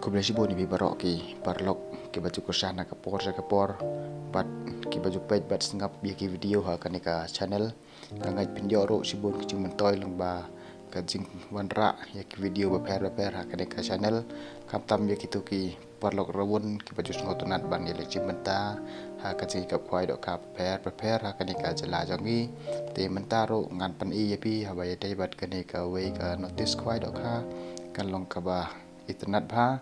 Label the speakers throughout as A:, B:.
A: Kublai sibo ni bibarok ki parlok ki baju kursana kapor bat ki baju page bat sengap bi ki video ha kanika channel kangai pinjo ro sibon ki cuman toy lang ba kajing wanra ya ki video ba per ha kanika channel kam tam ya ki tu ki parlok rawon ki baju ngotonat ban ya leci menta ha kajing kap kwai dok ka per ha kanika jala jangi te menta ro ngan pan i ya pi ha ba ya dai bat kanika we ka notice kwai dok ha kan long ka ba internet ba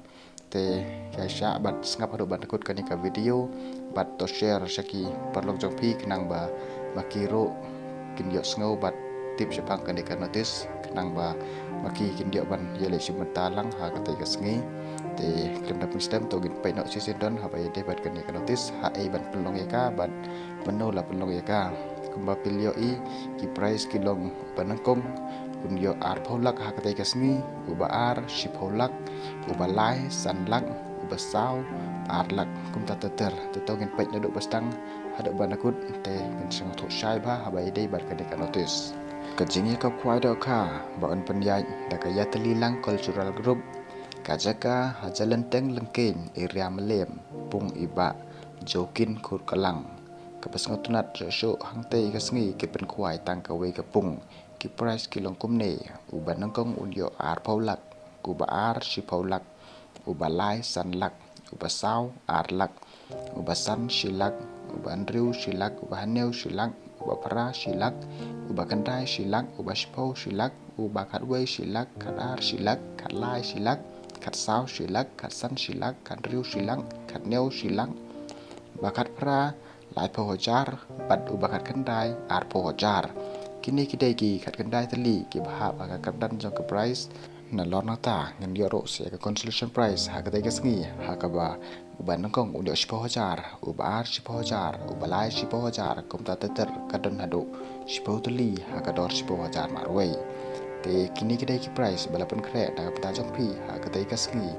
A: te kaisa bat sengap hadu bat takut kanika video bat to share saki parlok jong pi kenang ba makiro kindio sngau bat tip sepang kanika notice kenang ba maki kindio ban yele simentalang ha katai kasngi te klem dapun sistem to gin pai no season don ha bai de bat kanika notice ha ai ban pelong ya ka bat meno la pelong ya ka kumba pilio i ki price kilong panangkong kunyo ar pholak ha katai kasngi uba ar shi pholak uba lai san lak uba saw ar lak kum ta ter te tongin pai naduk bastang haduk banakut te min sing thuk shai ba ha bai dei bat kanika notice kajing ya ka kwai do kha ba on panyai da ka yatali lang cultural group kajaka hajalan teng lengkin area melem pung iba jokin khur kalang kapas ngotunat so hangte kasngi ke pen kwai tang ka we ka pung ki price kilong kumne uba nangkong unyo ar pholak uba ar shi pholak uba lai san lak uba saw ar lak uba san shilak uba andriu shilak uba haneu shilak uba para shilak uba kandai shilak uba shpo shilak uba khatwei shilak khat ar shilak khat lai shilak khat saw shilak khat san shilak khat riu shilak khat neu shilak uba khat para lai phojar bat uba khat kandai ar phojar kini kidai ki khat kandai tali ki bha ba ka kapdan jong ka price na lor na ta ngan euro se ka consolation price ha ka dai ka sngi ha ka ba uban nangkong udio 10,000 uba ar 10,000 uba lai 10,000 kum ta ter ka don hadu 10 tali ha ka dor 10,000 marwei te kini kidai ki price balapan kre da ka pta jong pi ha ka dai ka sngi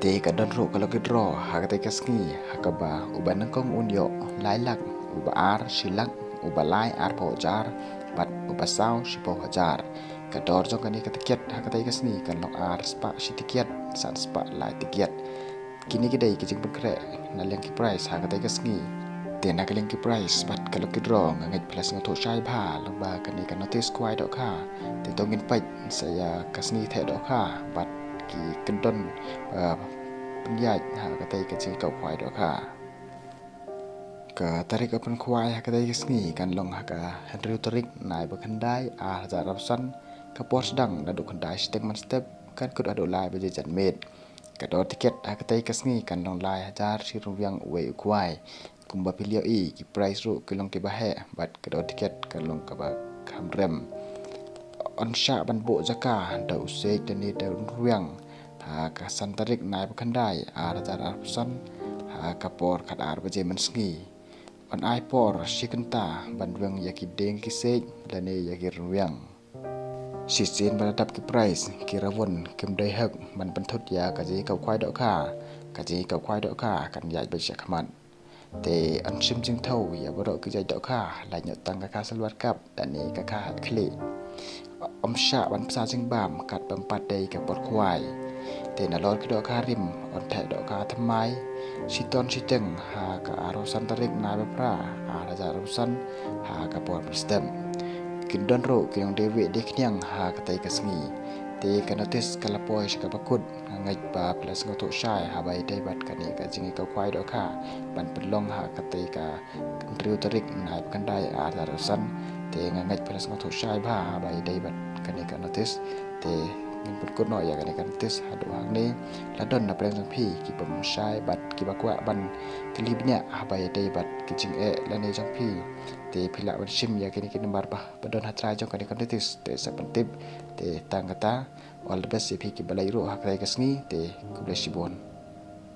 A: te ka don ro ka lo ki draw ha ka dai ka sngi ha ka ba uban nangkong udio lai lak uba ar shilak uba lai ar 10,000 bat uba saw 10,000 kador jong kani katikiat ha katai kasni kan long ar spa shi tikiat san spa lai tikiat kini kidai kijing pekre na leng ki price ha katai kasni te na kaleng ki price bat kalau ki draw ngai plus ngato shai bha lamba kani kan notice kwai dok kha te tongin pai saya kasni the dok kha bat ki kendon penyai ha katai kijing kau kwai dok kha ka tarik apan kwai ha katai kasni kan long ha ka henry tarik nai bakandai a harapsan kapor sedang naduk kendai statement step kan kut adu lai baje jan med kador tiket akatai kasngi kan long lai hajar sirum yang we kwai kumba pilio i ki price ru kilong ke bahe bat kador tiket kan long ka ba kamrem on sha ban bo jaka da usek tani da ruang ha ka santarik nai bakandai a hajar arsan ha kapor kat ar baje mansngi on ai por sikenta ban ruang yakideng kisek lane yakir ruang Sisin beradab ki price ki rawon kim dai hak man bantut ya kaji kau kwai dok kha kan yai ba sha khaman te an sim jing thau ya baro ki jai dok kha la nyot tang ka salwat kap dan ni ka kha khli om sha ban psa jing bam kat bam pat dai ka por kwai te na lor ki dok kha rim on thai dok kha thamai siton siteng ha ka aro santarik na ba pra a raja rusan ha ka por system kindon ro kyong dewe de knyang ha katai kasngi te kanatis kalapoi ska bakut ngai ba plus ngoto shai ha bai dai bat kani ka jingi ka kwai do kha ban pelong ha katai ka riu tarik nai kandai a darasan te ngai plus ngoto shai ba ha bai dai bat kani ka notis te ngin put ko no ya kani ka notis hadu hang ni ladon na preng phi ki pom shai bat ki bakwa ban klibnya ha bai dai bat ki jing e lane jong phi te pila wan sim ya kini kini marba badon hatra jong kani konditis te sapentip te tangata all the best si ki balai ro hakrai kasngi te kublai sibon